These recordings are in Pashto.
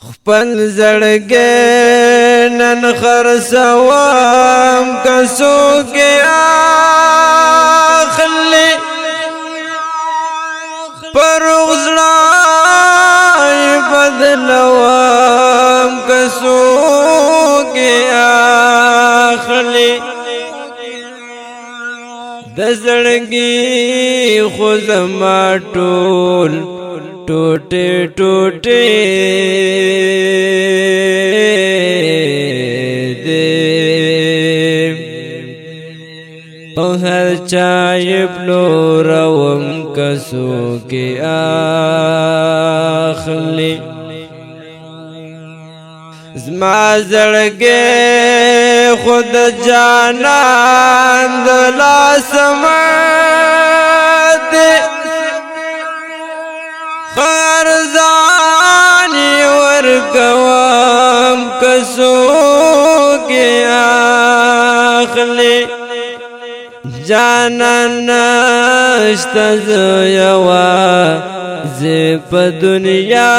خپل زړګی نن خرڅوم که څوک یې اخلي پر روغ زړه یې بدلوم که څوک یې اخلي د زړګي خو زما ټول ټوټې ټوټې دي او هر چا یې پلوروم که څوک یې اخلي زما زړګی خو د جانان د لاسه مات دی ارزان یې ورکوم که څوک یې اخلي جانان نشته زه یوازې په دنیا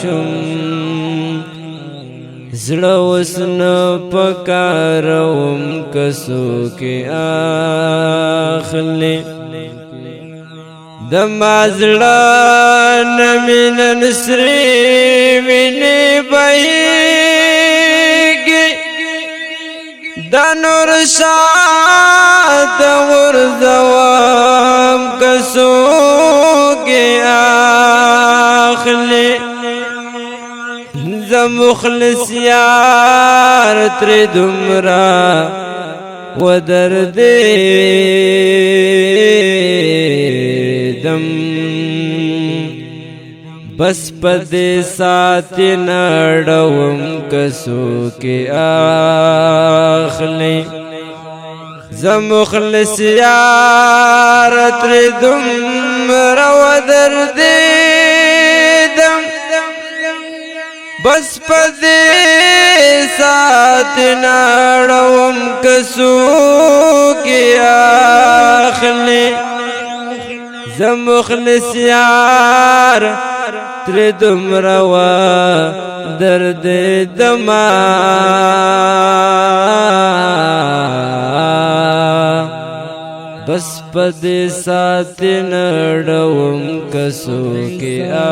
شم زړه اوس نه پکاروم که څوک یې اخلي د ما زړه نه مې نن سرې وینې بهېږي دا نور شاته غورځوم که څوک یې اخلي زه مخلص یار ترې دومره ودردېدم بس په دې سات نړوم که څوک یې اخلي زه مخلص یار ترې دومره ودردېدم بس په دې سات نړوم که څوک یې اخلي زه مخلص یار ترې دومره ودردېدمه بس په دې سات نړوم که څوک یې اخلي